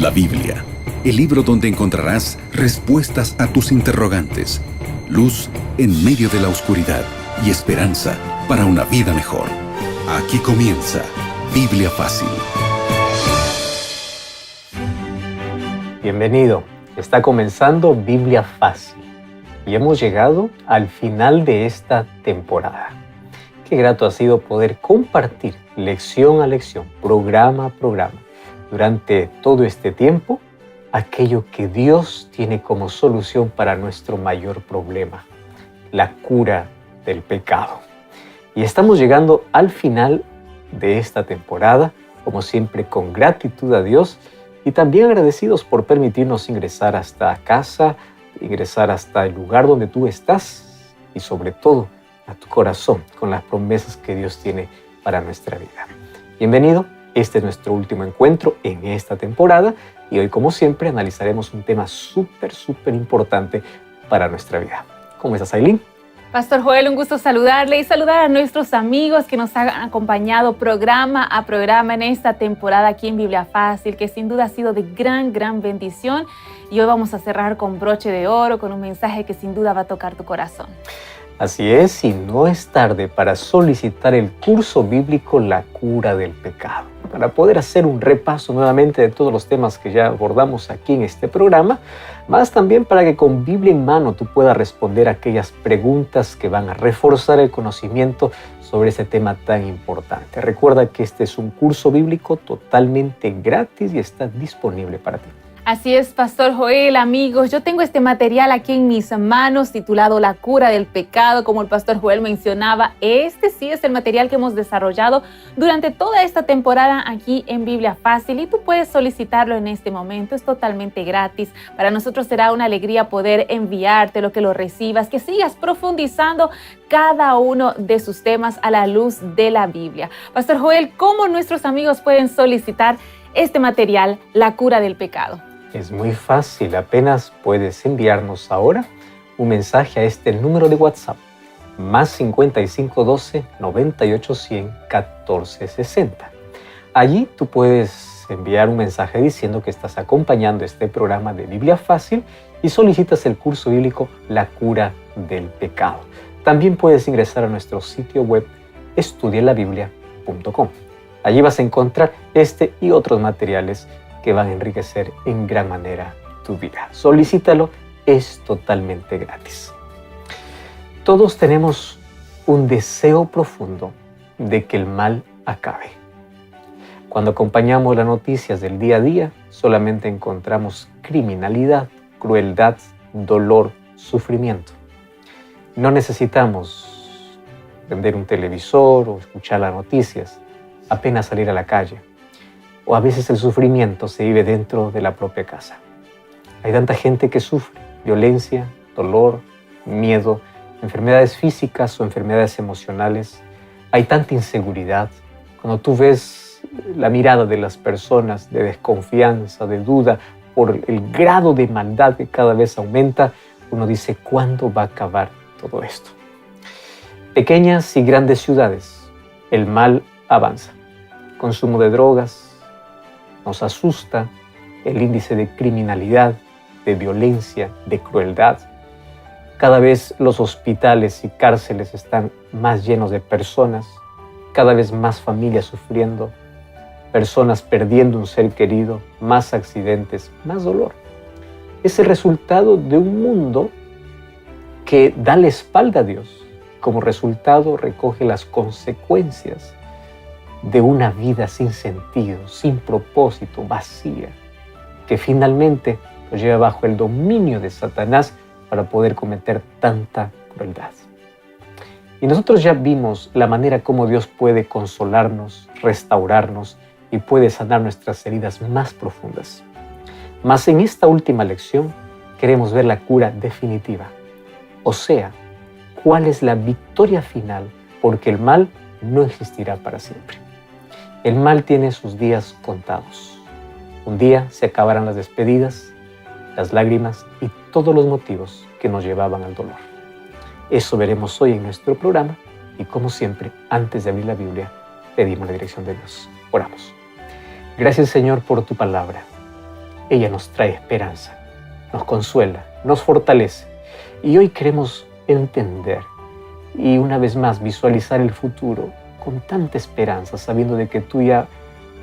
La Biblia, el libro donde encontrarás respuestas a tus interrogantes, luz en medio de la oscuridad y esperanza para una vida mejor. Aquí comienza Biblia Fácil. Bienvenido, está comenzando Biblia Fácil y hemos llegado al final de esta temporada. Qué grato ha sido poder compartir lección a lección, programa a programa, durante todo este tiempo, aquello que Dios tiene como solución para nuestro mayor problema, la cura del pecado. Y estamos llegando al final de esta temporada, como siempre con gratitud a Dios y también agradecidos por permitirnos ingresar hasta casa, ingresar hasta el lugar donde tú estás y sobre todo a tu corazón con las promesas que Dios tiene para nuestra vida. Bienvenido, este es nuestro último encuentro en esta temporada y hoy, como siempre, analizaremos un tema súper importante para nuestra vida. ¿Cómo estás, Aileen? Pastor Joel, un gusto saludarle y saludar a nuestros amigos que nos han acompañado programa a programa en esta temporada aquí en Biblia Fácil, que sin duda ha sido de gran bendición. Y hoy vamos a cerrar con broche de oro, con un mensaje que sin duda va a tocar tu corazón. Así es, y no es tarde para solicitar el curso bíblico La Cura del Pecado. Para poder hacer un repaso nuevamente de todos los temas que ya abordamos aquí en este programa, más también para que con Biblia en mano tú puedas responder aquellas preguntas que van a reforzar el conocimiento sobre ese tema tan importante. Recuerda que este es un curso bíblico totalmente gratis y está disponible para ti. Así es, Pastor Joel, amigos, yo tengo este material aquí en mis manos titulado La Cura del Pecado, como el Pastor Joel mencionaba. Este sí es el material que hemos desarrollado durante toda esta temporada aquí en Biblia Fácil y tú puedes solicitarlo en este momento, es totalmente gratis. Para nosotros será una alegría poder enviártelo, que lo recibas, que sigas profundizando cada uno de sus temas a la luz de la Biblia. Pastor Joel, ¿cómo nuestros amigos pueden solicitar este material, La Cura del Pecado? Es muy fácil, apenas puedes enviarnos ahora un mensaje a este número de WhatsApp, más 5512 9810 1460. Allí tú puedes enviar un mensaje diciendo que estás acompañando este programa de Biblia Fácil y solicitas el curso bíblico La Cura del Pecado. También puedes ingresar a nuestro sitio web estudielabiblia.com. Allí vas a encontrar este y otros materiales que van a enriquecer en gran manera tu vida. Solicítalo, es totalmente gratis. Todos tenemos un deseo profundo de que el mal acabe. Cuando acompañamos las noticias del día a día, solamente encontramos criminalidad, crueldad, dolor, sufrimiento. No necesitamos prender un televisor o escuchar las noticias, apenas salir a la calle. O a veces el sufrimiento se vive dentro de la propia casa. Hay tanta gente que sufre violencia, dolor, miedo, enfermedades físicas o enfermedades emocionales. Hay tanta inseguridad. Cuando tú ves la mirada de las personas de desconfianza, de duda, por el grado de maldad que cada vez aumenta, uno dice, ¿cuándo va a acabar todo esto? Pequeñas y grandes ciudades, el mal avanza. Consumo de drogas, nos asusta el índice de criminalidad, de violencia, de crueldad. Cada vez los hospitales y cárceles están más llenos de personas, cada vez más familias sufriendo, personas perdiendo un ser querido, más accidentes, más dolor. Es el resultado de un mundo que da la espalda a Dios. Como resultado recoge las consecuencias de una vida sin sentido, sin propósito, vacía, que finalmente nos lleva bajo el dominio de Satanás para poder cometer tanta crueldad. Y nosotros ya vimos la manera como Dios puede consolarnos, restaurarnos y puede sanar nuestras heridas más profundas. Mas en esta última lección queremos ver la cura definitiva, o sea, cuál es la victoria final, porque el mal no existirá para siempre. El mal tiene sus días contados. Un día se acabarán las despedidas, las lágrimas y todos los motivos que nos llevaban al dolor. Eso veremos hoy en nuestro programa y, como siempre, antes de abrir la Biblia, pedimos la dirección de Dios. Oramos. Gracias, Señor, por tu palabra. ella nos trae esperanza, nos consuela, nos fortalece. Y hoy queremos entender y una vez más visualizar el futuro con tanta esperanza, sabiendo de que tú ya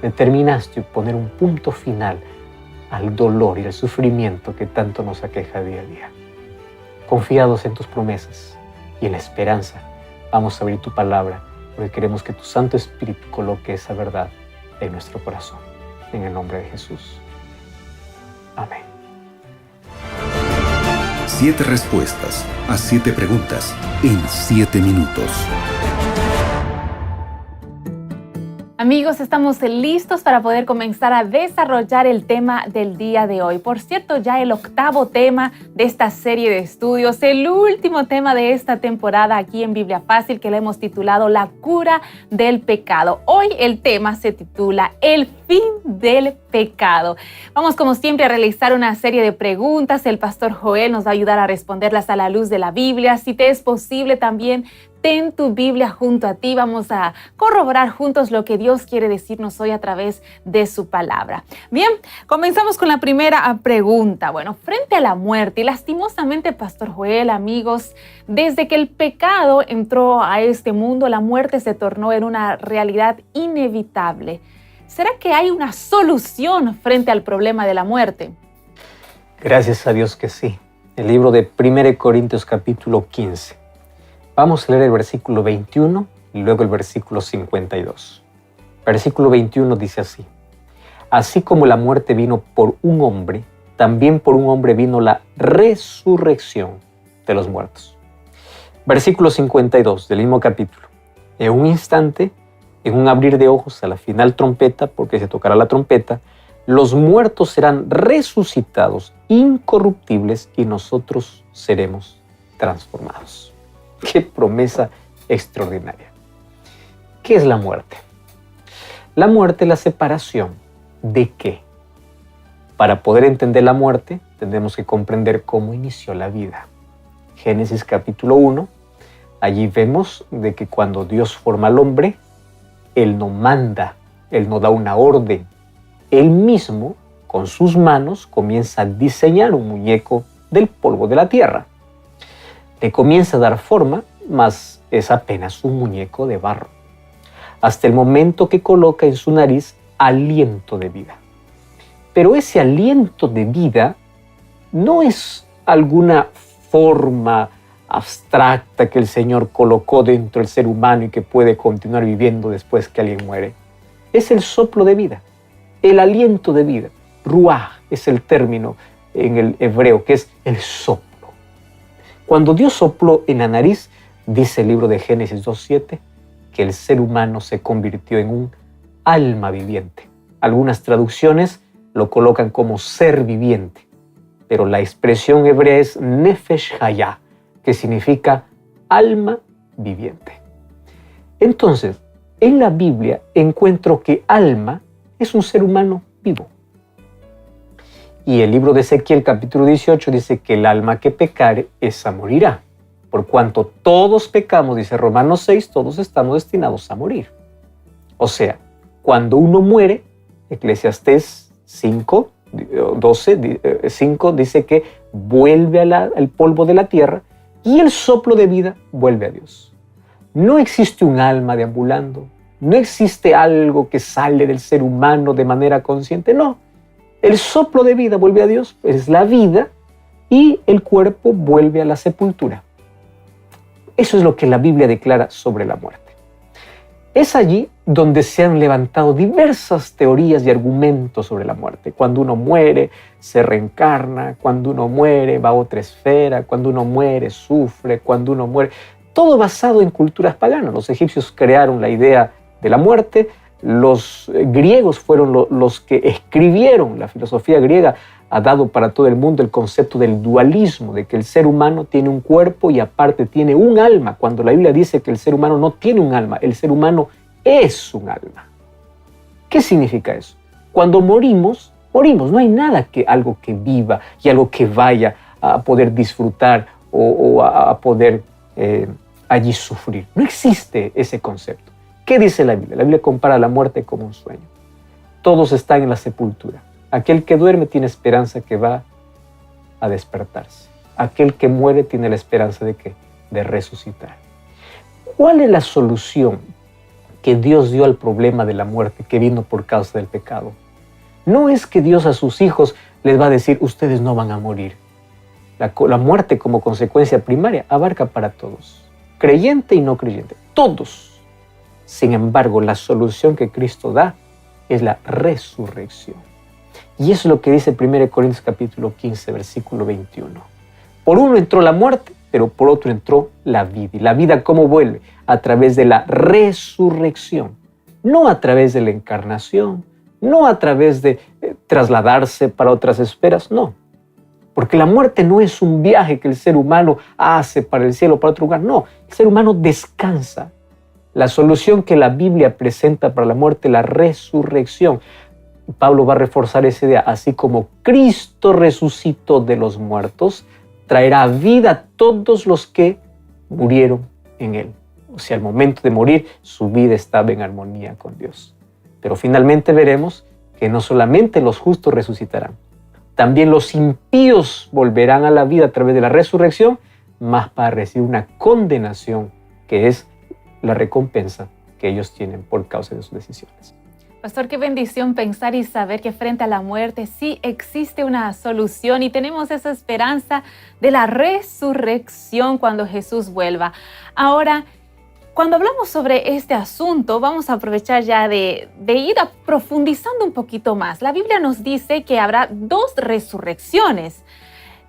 determinaste poner un punto final al dolor y al sufrimiento que tanto nos aqueja día a día. Confiados en tus promesas y en la esperanza, vamos a abrir tu palabra, porque queremos que tu Santo Espíritu coloque esa verdad en nuestro corazón. En el nombre de Jesús. Amén. 7 respuestas a 7 preguntas en 7 minutos. Amigos, estamos listos para poder comenzar a desarrollar el tema del día de hoy. Por cierto, ya el 8º tema de esta serie de estudios, el último tema de esta temporada aquí en Biblia Fácil, que le hemos titulado La cura del pecado. Hoy el tema se titula El fin del pecado. Vamos, como siempre, a realizar una serie de preguntas. El pastor Joel nos va a ayudar a responderlas a la luz de la Biblia. Si te es posible, también ten tu Biblia junto a ti. Vamos a corroborar juntos lo que Dios quiere decirnos hoy a través de su palabra. Bien, comenzamos con la primera pregunta. Bueno, frente a la muerte, y lastimosamente, pastor Joel, amigos, desde que el pecado entró a este mundo, la muerte se tornó en una realidad inevitable. ¿Será que hay una solución frente al problema de la muerte? Gracias a Dios que sí. El libro de 1 Corintios capítulo 15. Vamos a leer el versículo 21 y luego el versículo 52. Versículo 21 dice así: Así como la muerte vino por un hombre, también por un hombre vino la resurrección de los muertos. Versículo 52 del mismo capítulo. En un instante, en un abrir de ojos, a la final trompeta, porque se tocará la trompeta, los muertos serán resucitados, incorruptibles, y nosotros seremos transformados. ¡Qué promesa extraordinaria! ¿Qué es la muerte? La muerte es la separación ¿de qué? Para poder entender la muerte, tendremos que comprender cómo inició la vida. Génesis capítulo 1, allí vemos de que cuando Dios forma al hombre, Él no manda, Él no da una orden. Él mismo, con sus manos, comienza a diseñar un muñeco del polvo de la tierra. Le comienza a dar forma, mas es apenas un muñeco de barro, hasta el momento que coloca en su nariz aliento de vida. Pero ese aliento de vida no es alguna forma abstracta que el Señor colocó dentro del ser humano y que puede continuar viviendo después que alguien muere. Es el soplo de vida, el aliento de vida. Ruach es el término en el hebreo, que es el soplo. Cuando Dios sopló en la nariz, dice el libro de Génesis 2:7, que el ser humano se convirtió en un alma viviente. Algunas traducciones lo colocan como ser viviente, pero la expresión hebrea es nefesh hayah, que significa alma viviente. Entonces, en la Biblia encuentro que alma es un ser humano vivo. Y el libro de Ezequiel capítulo 18 dice que el alma que pecare, esa morirá. Por cuanto todos pecamos, dice Romanos 6, todos estamos destinados a morir. O sea, cuando uno muere, Eclesiastés 5 dice que vuelve al polvo de la tierra y el soplo de vida vuelve a Dios. No existe un alma deambulando, no existe algo que sale del ser humano de manera consciente, no. El soplo de vida vuelve a Dios, es la vida, y el cuerpo vuelve a la sepultura. Eso es lo que la Biblia declara sobre la muerte. Es allí donde se han levantado diversas teorías y argumentos sobre la muerte. Cuando uno muere, se reencarna. Cuando uno muere, va a otra esfera. Cuando uno muere, sufre. Cuando uno muere... Todo basado en culturas paganas. Los egipcios crearon la idea de la muerte. Los griegos fueron los que escribieron. La filosofía griega ha dado para todo el mundo el concepto del dualismo, de que el ser humano tiene un cuerpo y aparte tiene un alma, cuando la Biblia dice que el ser humano no tiene un alma, el ser humano es un alma. ¿Qué significa eso? Cuando morimos, no hay nada algo que viva y algo que vaya a poder disfrutar o a poder allí sufrir. No existe ese concepto. ¿Qué dice la Biblia? La Biblia compara la muerte como un sueño. Todos están en la sepultura. Aquel que duerme tiene esperanza que va a despertarse. Aquel que muere tiene la esperanza de ¿qué? De resucitar. ¿Cuál es la solución que Dios dio al problema de la muerte que vino por causa del pecado? No es que Dios a sus hijos les va a decir, ustedes no van a morir. La muerte como consecuencia primaria abarca para todos, creyente y no creyente, todos. Sin embargo, la solución que Cristo da es la resurrección. Y eso es lo que dice 1 Corintios capítulo 15, versículo 21. Por uno entró la muerte, pero por otro entró la vida. ¿Y la vida cómo vuelve? A través de la resurrección, no a través de la encarnación, no a través de trasladarse para otras esferas, no. Porque la muerte no es un viaje que el ser humano hace para el cielo o para otro lugar, no. El ser humano descansa. La solución que la Biblia presenta para la muerte es la resurrección. Pablo va a reforzar esa idea, así como Cristo resucitó de los muertos, traerá vida a todos los que murieron en él. O sea, al momento de morir, su vida estaba en armonía con Dios. Pero finalmente veremos que no solamente los justos resucitarán, también los impíos volverán a la vida a través de la resurrección, más para recibir una condenación, que es la recompensa que ellos tienen por causa de sus decisiones. Pastor, qué bendición pensar y saber que frente a la muerte sí existe una solución y tenemos esa esperanza de la resurrección cuando Jesús vuelva. Ahora, cuando hablamos sobre este asunto, vamos a aprovechar ya de ir profundizando un poquito más. La Biblia nos dice que habrá 2 resurrecciones.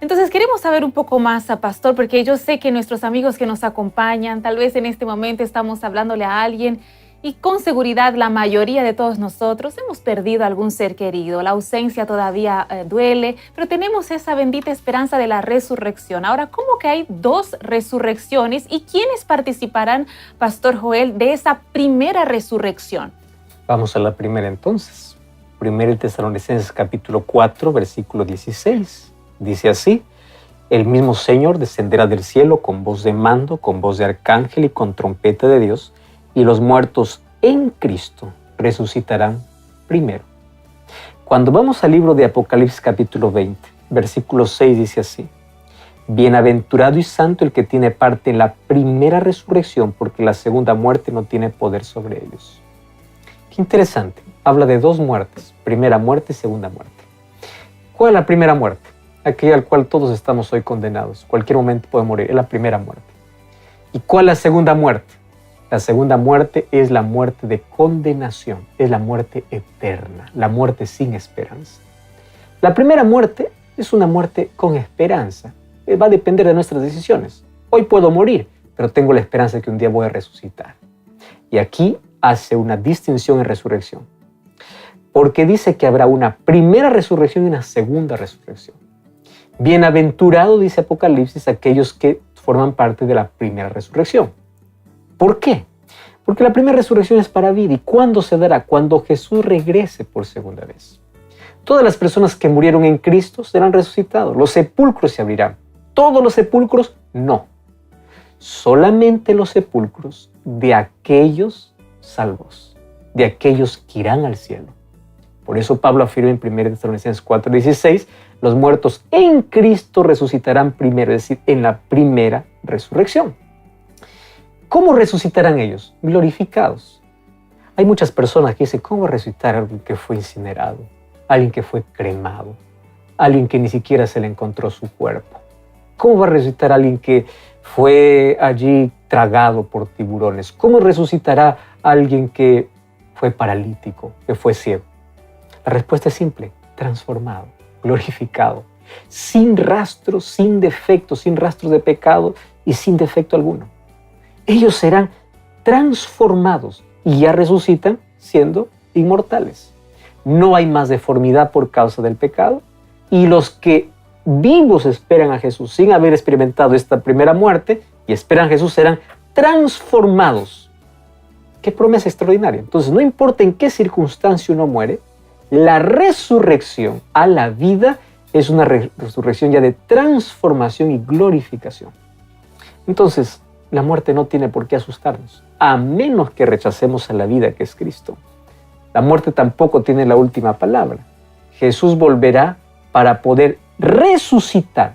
Entonces queremos saber un poco más, Pastor, porque yo sé que nuestros amigos que nos acompañan, tal vez en este momento estamos hablándole a alguien y con seguridad la mayoría de todos nosotros hemos perdido algún ser querido. La ausencia todavía duele, pero tenemos esa bendita esperanza de la resurrección. Ahora, ¿cómo que hay 2 resurrecciones y quiénes participarán, Pastor Joel, de esa primera resurrección? Vamos a la primera entonces. 1 Tesalonicenses capítulo 4, versículo 16. Dice así: el mismo Señor descenderá del cielo con voz de mando, con voz de arcángel y con trompeta de Dios, y los muertos en Cristo resucitarán primero. Cuando vamos al libro de Apocalipsis capítulo 20, versículo 6 dice así: bienaventurado y santo el que tiene parte en la primera resurrección, porque la segunda muerte no tiene poder sobre ellos. Qué interesante, habla de 2 muertes, primera muerte y segunda muerte. ¿Cuál es la primera muerte? Aquella al cual todos estamos hoy condenados. Cualquier momento puede morir, es la primera muerte. ¿Y cuál es la segunda muerte? La segunda muerte es la muerte de condenación, es la muerte eterna, la muerte sin esperanza. La primera muerte es una muerte con esperanza, va a depender de nuestras decisiones. Hoy puedo morir, pero tengo la esperanza de que un día voy a resucitar. Y aquí hace una distinción en resurrección, porque dice que habrá una primera resurrección y una segunda resurrección. Bienaventurado, dice Apocalipsis, aquellos que forman parte de la primera resurrección. ¿Por qué? Porque la primera resurrección es para vida. ¿Y cuándo se dará? Cuando Jesús regrese por segunda vez. Todas las personas que murieron en Cristo serán resucitados. Los sepulcros se abrirán. ¿Todos los sepulcros? No. Solamente los sepulcros de aquellos salvos, de aquellos que irán al cielo. Por eso Pablo afirma en 1 Tesalonicenses 4:16, los muertos en Cristo resucitarán primero, es decir, en la primera resurrección. ¿Cómo resucitarán ellos? Glorificados. Hay muchas personas que dicen, ¿cómo resucitar a alguien que fue incinerado? Alguien que fue cremado, alguien que ni siquiera se le encontró su cuerpo. ¿Cómo va a resucitar a alguien que fue allí tragado por tiburones? ¿Cómo resucitará a alguien que fue paralítico, que fue ciego? La respuesta es simple: transformado, glorificado, sin rastros, sin defectos, sin rastros de pecado y sin defecto alguno. Ellos serán transformados y ya resucitan siendo inmortales. No hay más deformidad por causa del pecado, y los que vivos esperan a Jesús sin haber experimentado esta primera muerte y esperan a Jesús serán transformados. ¡Qué promesa extraordinaria! Entonces, no importa en qué circunstancia uno muere, la resurrección a la vida es una resurrección ya de transformación y glorificación. Entonces, la muerte no tiene por qué asustarnos, a menos que rechacemos a la vida que es Cristo. La muerte tampoco tiene la última palabra. Jesús volverá para poder resucitar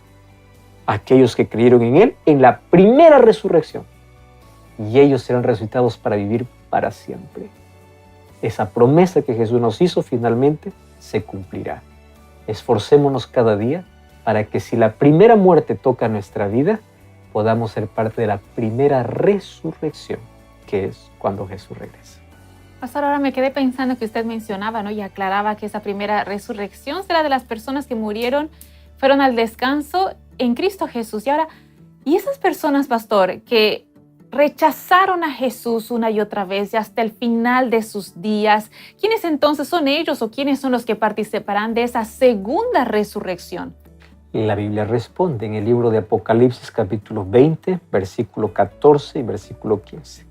a aquellos que creyeron en Él en la primera resurrección. Y ellos serán resucitados para vivir para siempre. Esa promesa que Jesús nos hizo finalmente se cumplirá. Esforcémonos cada día para que si la primera muerte toca nuestra vida, podamos ser parte de la primera resurrección, que es cuando Jesús regrese. Pastor, ahora me quedé pensando que usted mencionaba, ¿no? Y aclaraba que esa primera resurrección será de las personas que murieron, fueron al descanso en Cristo Jesús. Y ahora, ¿y esas personas, pastor, que rechazaron a Jesús una y otra vez y hasta el final de sus días? ¿Quiénes entonces son ellos o quiénes son los que participarán de esa segunda resurrección? La Biblia responde en el libro de Apocalipsis capítulo 20, versículo 14 y versículo 15.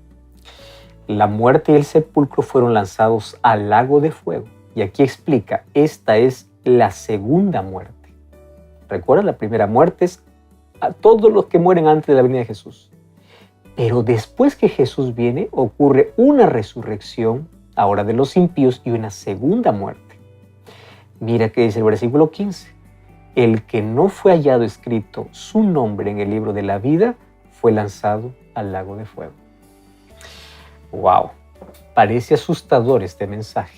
La muerte y el sepulcro fueron lanzados al lago de fuego. Y aquí explica, esta es la segunda muerte. Recuerda, la primera muerte es a todos los que mueren antes de la venida de Jesús. Pero después que Jesús viene, ocurre una resurrección, ahora de los impíos, y una segunda muerte. Mira que dice el versículo 15. El que no fue hallado escrito su nombre en el libro de la vida fue lanzado al lago de fuego. ¡Wow! Parece asustador este mensaje,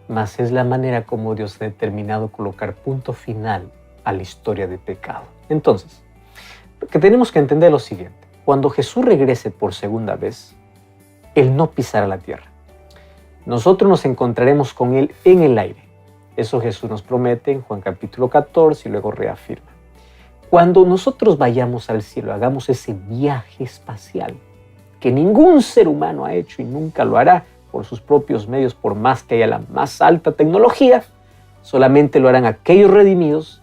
mas es la manera como Dios ha determinado colocar punto final a la historia de pecado. Entonces, lo que tenemos que entender es lo siguiente. Cuando Jesús regrese por segunda vez, Él no pisará la tierra. Nosotros nos encontraremos con Él en el aire. Eso Jesús nos promete en Juan capítulo 14 y luego reafirma. Cuando nosotros vayamos al cielo, hagamos ese viaje espacial que ningún ser humano ha hecho y nunca lo hará por sus propios medios, por más que haya la más alta tecnología, solamente lo harán aquellos redimidos.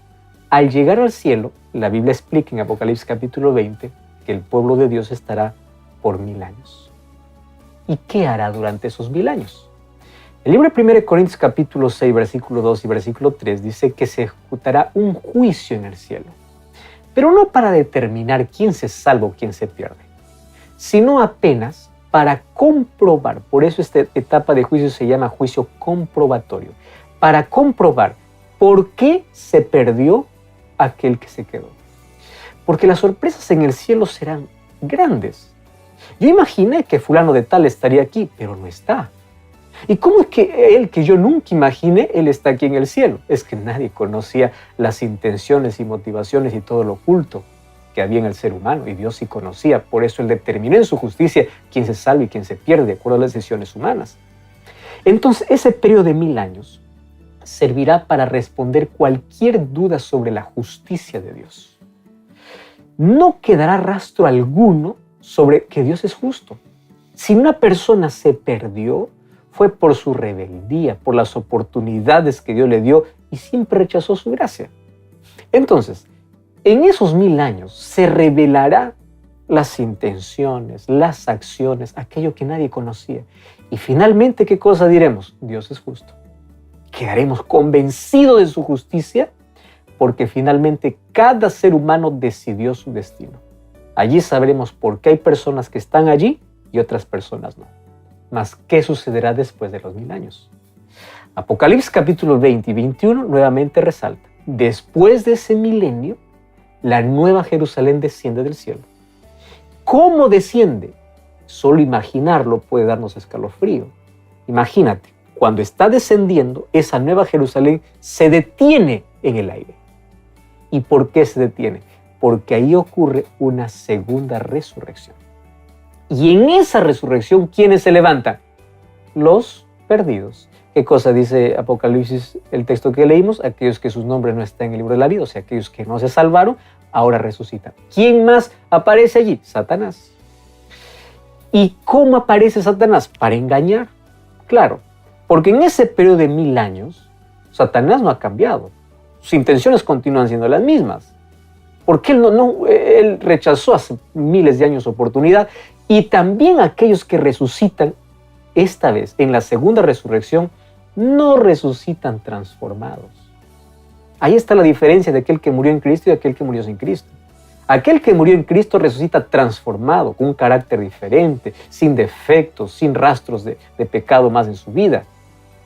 Al llegar al cielo, la Biblia explica en Apocalipsis capítulo 20 que el pueblo de Dios estará por 1000 años. ¿Y qué hará durante esos 1000 años? El libro de 1 Corintios capítulo 6, versículo 2 y versículo 3 dice que se ejecutará un juicio en el cielo, pero no para determinar quién se salva o quién se pierde, sino apenas para comprobar. Por eso esta etapa de juicio se llama juicio comprobatorio, para comprobar por qué se perdió aquel que se quedó. Porque las sorpresas en el cielo serán grandes. Yo imaginé que fulano de tal estaría aquí, pero no está. ¿Y cómo es que él, que yo nunca imaginé, él está aquí en el cielo? Es que nadie conocía las intenciones y motivaciones y todo lo oculto que había en el ser humano, y Dios sí conocía. Por eso Él determinó en su justicia quién se salva y quién se pierde, de acuerdo a las decisiones humanas. Entonces, ese periodo de 1000 años servirá para responder cualquier duda sobre la justicia de Dios. No quedará rastro alguno sobre que Dios es justo. Si una persona se perdió, fue por su rebeldía, por las oportunidades que Dios le dio y siempre rechazó su gracia. Entonces, en esos 1000 años se revelará las intenciones, las acciones, aquello que nadie conocía. Y finalmente, ¿qué cosa diremos? Dios es justo. Quedaremos convencidos de su justicia porque finalmente cada ser humano decidió su destino. Allí sabremos por qué hay personas que están allí y otras personas no. Mas, ¿qué sucederá después de los 1000 años? Apocalipsis capítulo 20 y 21 nuevamente resalta. Después de ese milenio, la nueva Jerusalén desciende del cielo. ¿Cómo desciende? Solo imaginarlo puede darnos escalofrío. Imagínate, cuando está descendiendo, esa nueva Jerusalén se detiene en el aire. ¿Y por qué se detiene? Porque ahí ocurre una segunda resurrección. Y en esa resurrección, ¿quiénes se levantan? Los perdidos. ¿Qué cosa dice Apocalipsis, el texto que leímos? Aquellos que sus nombres no están en el libro de la vida, o sea, aquellos que no se salvaron, ahora resucitan. ¿Quién más aparece allí? Satanás. ¿Y cómo aparece Satanás? Para engañar. Claro, porque en ese periodo de 1000 años, Satanás no ha cambiado. Sus intenciones continúan siendo las mismas. Porque él rechazó hace miles de años su oportunidad. Y también aquellos que resucitan, esta vez, en la segunda resurrección, no resucitan transformados. Ahí está la diferencia de aquel que murió en Cristo y aquel que murió sin Cristo. Aquel que murió en Cristo resucita transformado, con un carácter diferente, sin defectos, sin rastros de pecado más en su vida.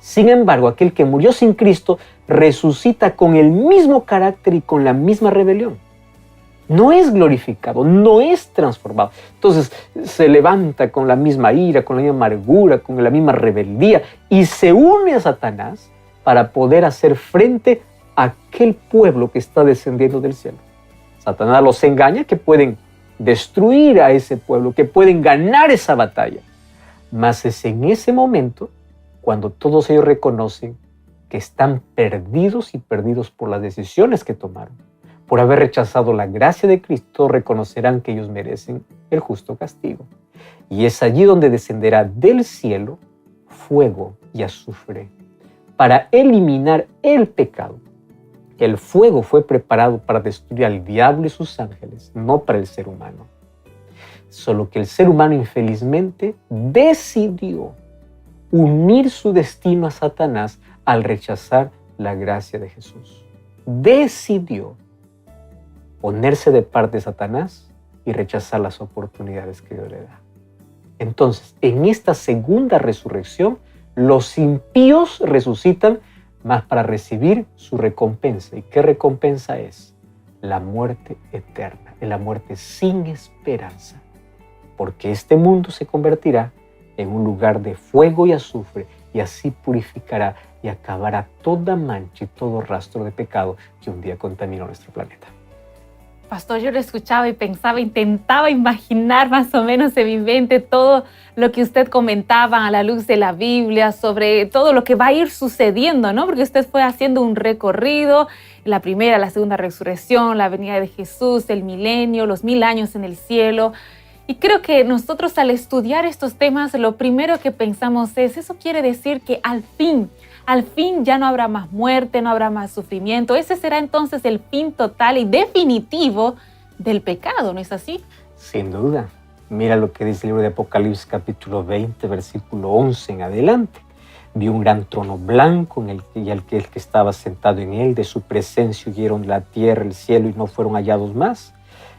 Sin embargo, aquel que murió sin Cristo resucita con el mismo carácter y con la misma rebelión. No es glorificado, no es transformado. Entonces se levanta con la misma ira, con la misma amargura, con la misma rebeldía y se une a Satanás para poder hacer frente a aquel pueblo que está descendiendo del cielo. Satanás los engaña que pueden destruir a ese pueblo, que pueden ganar esa batalla. Mas es en ese momento cuando todos ellos reconocen que están perdidos y perdidos por las decisiones que tomaron. Por haber rechazado la gracia de Cristo, reconocerán que ellos merecen el justo castigo. Y es allí donde descenderá del cielo fuego y azufre para eliminar el pecado. El fuego fue preparado para destruir al diablo y sus ángeles, no para el ser humano. Solo que el ser humano infelizmente decidió unir su destino a Satanás al rechazar la gracia de Jesús. Decidió ponerse de parte de Satanás y rechazar las oportunidades que Dios le da. Entonces, en esta segunda resurrección, los impíos resucitan más para recibir su recompensa. ¿Y qué recompensa es? La muerte eterna, la muerte sin esperanza. Porque este mundo se convertirá en un lugar de fuego y azufre, y así purificará y acabará toda mancha y todo rastro de pecado que un día contaminó nuestro planeta. Pastor, yo lo escuchaba y pensaba, intentaba imaginar más o menos en mi mente todo lo que usted comentaba a la luz de la Biblia sobre todo lo que va a ir sucediendo, ¿no? Porque usted fue haciendo un recorrido, la primera, la segunda resurrección, la venida de Jesús, el milenio, los 1000 años en el cielo. Y creo que nosotros al estudiar estos temas, lo primero que pensamos es, eso quiere decir que al fin ya no habrá más muerte, no habrá más sufrimiento. Ese será entonces el fin total y definitivo del pecado, ¿no es así? Sin duda. Mira lo que dice el libro de Apocalipsis capítulo 20, versículo 11 en adelante. Vi un gran trono blanco y el que estaba sentado en él, de su presencia huyeron la tierra, el cielo y no fueron hallados más.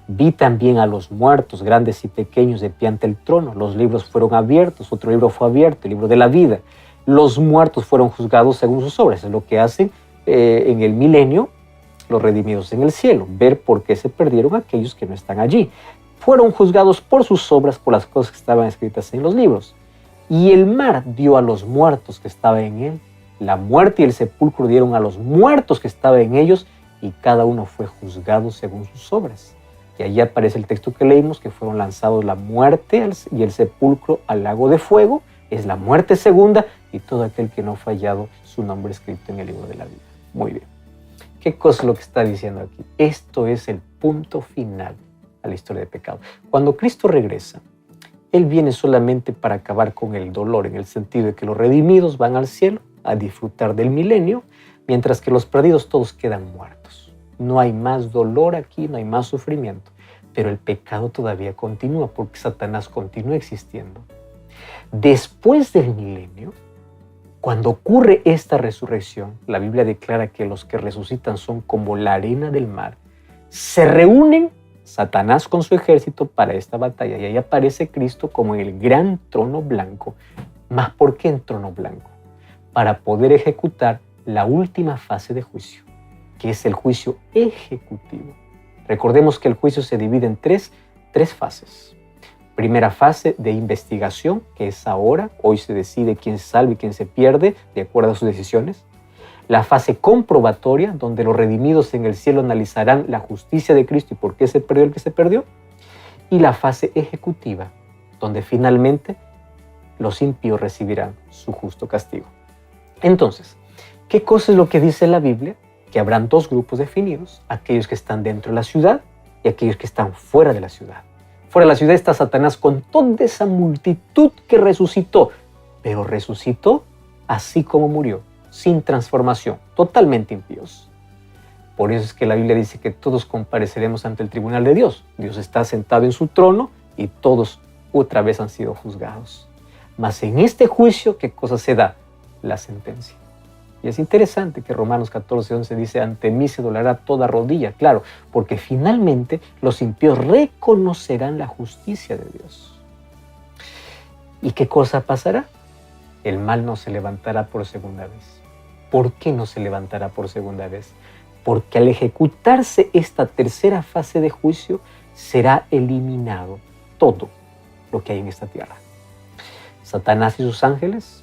Vi también a los muertos, grandes y pequeños, de pie ante el trono. Los libros fueron abiertos, otro libro fue abierto, el libro de la vida. Los muertos fueron juzgados según sus obras. Es lo que hacen en el milenio los redimidos en el cielo, ver por qué se perdieron aquellos que no están allí. Fueron juzgados por sus obras, por las cosas que estaban escritas en los libros. Y el mar dio a los muertos que estaban en él. La muerte y el sepulcro dieron a los muertos que estaban en ellos, y cada uno fue juzgado según sus obras. Y allí aparece el texto que leímos, que fueron lanzados la muerte y el sepulcro al lago de fuego. Es la muerte segunda, y todo aquel que no ha fallado su nombre escrito en el libro de la vida. Muy bien. ¿Qué cosa es lo que está diciendo aquí? Esto es el punto final a la historia del pecado. Cuando Cristo regresa, Él viene solamente para acabar con el dolor, en el sentido de que los redimidos van al cielo a disfrutar del milenio, mientras que los perdidos todos quedan muertos. No hay más dolor aquí, no hay más sufrimiento, pero el pecado todavía continúa porque Satanás continúa existiendo. Después del milenio, cuando ocurre esta resurrección, la Biblia declara que los que resucitan son como la arena del mar. Se reúnen Satanás con su ejército para esta batalla, y ahí aparece Cristo como en el gran trono blanco. ¿Más por qué en trono blanco? Para poder ejecutar la última fase de juicio, que es el juicio ejecutivo. Recordemos que el juicio se divide en tres fases. Primera fase de investigación, que es ahora. Hoy se decide quién se salva y quién se pierde, de acuerdo a sus decisiones. La fase comprobatoria, donde los redimidos en el cielo analizarán la justicia de Cristo y por qué se perdió el que se perdió. Y la fase ejecutiva, donde finalmente los impíos recibirán su justo castigo. Entonces, ¿qué cosa es lo que dice la Biblia? Que habrán dos grupos definidos, aquellos que están dentro de la ciudad y aquellos que están fuera de la ciudad. Fuera de la ciudad está Satanás con toda esa multitud que resucitó, pero resucitó así como murió, sin transformación, totalmente impíos. Por eso es que la Biblia dice que todos compareceremos ante el tribunal de Dios. Dios está sentado en su trono y todos otra vez han sido juzgados. Mas en este juicio, ¿qué cosa se da? La sentencia. Y es interesante que Romanos 14:11 dice, ante mí se doblará toda rodilla. Claro, porque finalmente los impíos reconocerán la justicia de Dios. ¿Y qué cosa pasará? el mal no se levantará por segunda vez. ¿Por qué no se levantará por segunda vez? Porque al ejecutarse esta tercera fase de juicio, será eliminado todo lo que hay en esta tierra. Satanás y sus ángeles,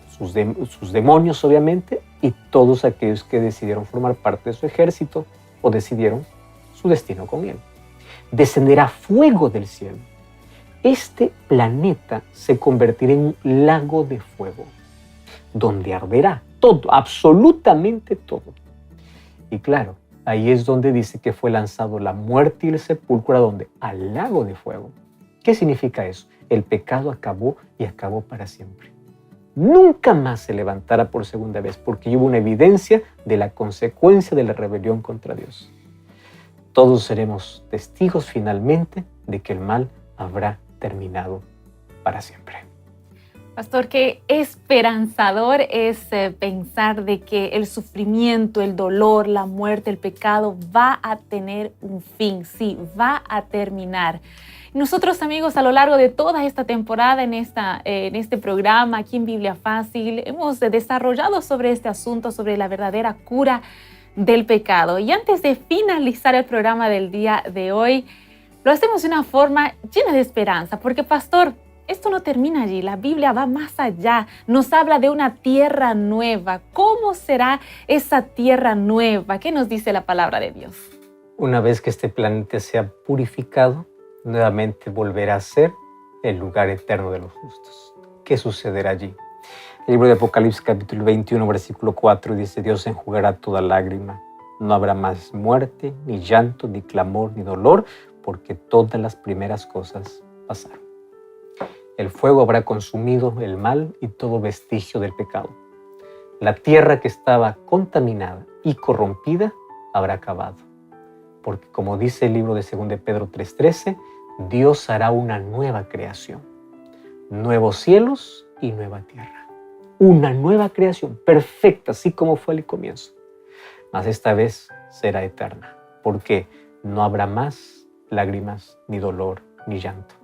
sus demonios obviamente, y todos aquellos que decidieron formar parte de su ejército o decidieron su destino con él. Descenderá fuego del cielo. Este planeta se convertirá en un lago de fuego, donde arderá todo, absolutamente todo. Y claro, ahí es donde dice que fue lanzado la muerte y el sepulcro, ¿a dónde? Al lago de fuego. ¿Qué significa eso? El pecado acabó y acabó para siempre. Nunca más se levantará por segunda vez, porque hubo una evidencia de la consecuencia de la rebelión contra Dios. Todos seremos testigos finalmente de que el mal habrá terminado para siempre. Pastor, qué esperanzador es pensar de que el sufrimiento, el dolor, la muerte, el pecado va a tener un fin, sí, va a terminar. Nosotros, amigos, a lo largo de toda esta temporada en este programa, aquí en Biblia Fácil, hemos desarrollado sobre este asunto, sobre la verdadera cura del pecado. Y antes de finalizar el programa del día de hoy, lo hacemos de una forma llena de esperanza, porque, pastor, esto no termina allí. La Biblia va más allá. Nos habla de una tierra nueva. ¿Cómo será esa tierra nueva? ¿Qué nos dice la palabra de Dios? Una vez que este planeta sea purificado, nuevamente volverá a ser el lugar eterno de los justos. ¿Qué sucederá allí? El libro de Apocalipsis capítulo 21, versículo 4 dice: Dios enjugará toda lágrima. No habrá más muerte, ni llanto, ni clamor, ni dolor, porque todas las primeras cosas pasaron. El fuego habrá consumido el mal y todo vestigio del pecado. La tierra que estaba contaminada y corrompida habrá acabado. Porque como dice el libro de 2 de Pedro 3:13, Dios hará una nueva creación. Nuevos cielos y nueva tierra. Una nueva creación perfecta, así como fue al comienzo. Mas esta vez será eterna. Porque no habrá más lágrimas, ni dolor, ni llanto.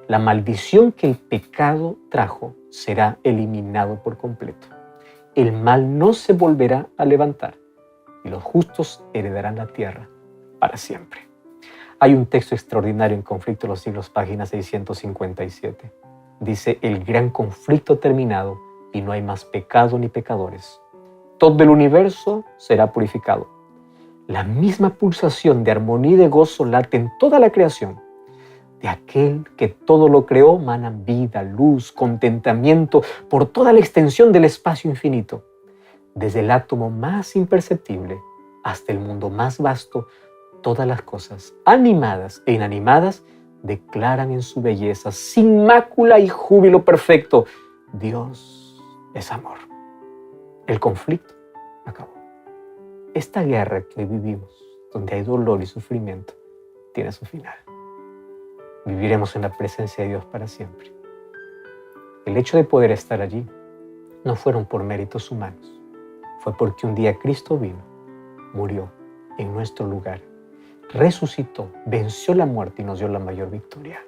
La maldición que el pecado trajo será eliminado por completo. El mal no se volverá a levantar y los justos heredarán la tierra para siempre. Hay un texto extraordinario en Conflicto de los Siglos, página 657. Dice: el gran conflicto terminado y no hay más pecado ni pecadores. Todo el universo será purificado. La misma pulsación de armonía y de gozo late en toda la creación. De aquel que todo lo creó manan vida, luz, contentamiento por toda la extensión del espacio infinito. Desde el átomo más imperceptible hasta el mundo más vasto, todas las cosas, animadas e inanimadas, declaran en su belleza, sin mácula y júbilo perfecto: Dios es amor. El conflicto acabó. Esta guerra que vivimos, donde hay dolor y sufrimiento, tiene su final. Viviremos en la presencia de Dios para siempre. El hecho de poder estar allí no fueron por méritos humanos. Fue porque un día Cristo vino, murió en nuestro lugar, resucitó, venció la muerte y nos dio la mayor victoria.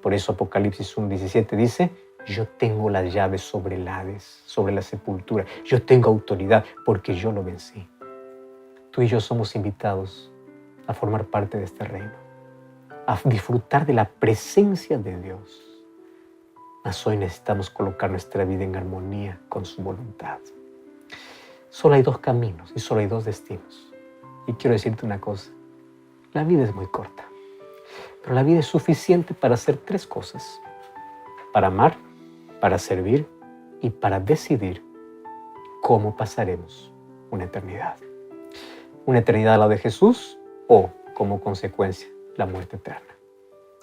Por eso Apocalipsis 1:17 dice: yo tengo las llaves sobre el Hades, sobre la sepultura. Yo tengo autoridad porque yo lo vencí. Tú y yo somos invitados a formar parte de este reino, a disfrutar de la presencia de Dios. Mas hoy necesitamos colocar nuestra vida en armonía con su voluntad. Solo hay dos caminos y solo hay dos destinos. Y quiero decirte una cosa: la vida es muy corta, pero la vida es suficiente para hacer tres cosas: para amar, para servir y para decidir cómo pasaremos una eternidad. Una eternidad al lado de Jesús o, como consecuencia, la muerte eterna.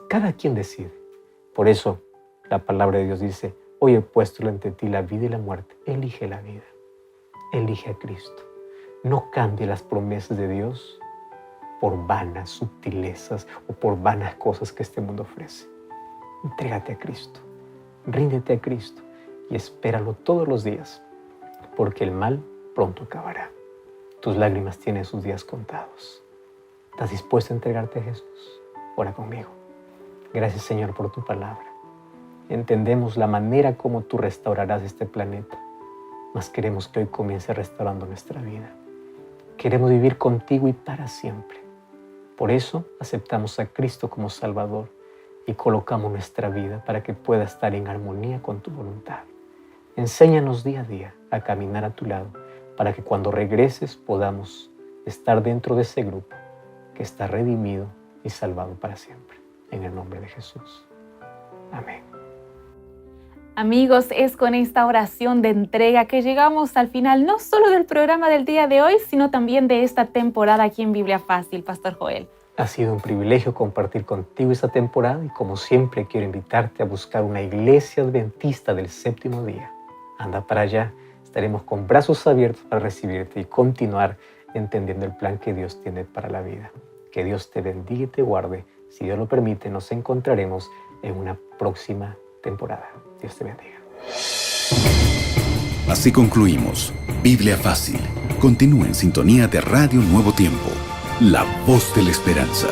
Cada quien decide. Por eso la palabra de Dios dice: hoy he puesto ante ti la vida y la muerte. Elige la vida. Elige a Cristo. No cambie las promesas de Dios por vanas sutilezas o por vanas cosas que este mundo ofrece. Entrégate a Cristo. Ríndete a Cristo y espéralo todos los días, porque el mal pronto acabará. Tus lágrimas tienen sus días contados. ¿Estás dispuesto a entregarte a Jesús? Ora conmigo. Gracias, Señor, por tu palabra. entendemos la manera como tú restaurarás este planeta, mas queremos que hoy comience restaurando nuestra vida. Queremos vivir contigo y para siempre. Por eso aceptamos a Cristo como Salvador y colocamos nuestra vida para que pueda estar en armonía con tu voluntad. Enséñanos día a día a caminar a tu lado para que cuando regreses podamos estar dentro de ese grupo que está redimido y salvado para siempre. En el nombre de Jesús. Amén. Amigos, es con esta oración de entrega que llegamos al final no solo del programa del día de hoy, sino también de esta temporada aquí en Biblia Fácil, Pastor Joel. Ha sido un privilegio compartir contigo esta temporada y como siempre quiero invitarte a buscar una iglesia adventista del séptimo día. Anda para allá, estaremos con brazos abiertos para recibirte y continuar entendiendo el plan que Dios tiene para la vida. Que Dios te bendiga y te guarde. Si Dios lo permite, nos encontraremos en una próxima temporada. Dios te bendiga. Así concluimos Biblia Fácil. Continúa en sintonía de Radio Nuevo Tiempo, la voz de la esperanza.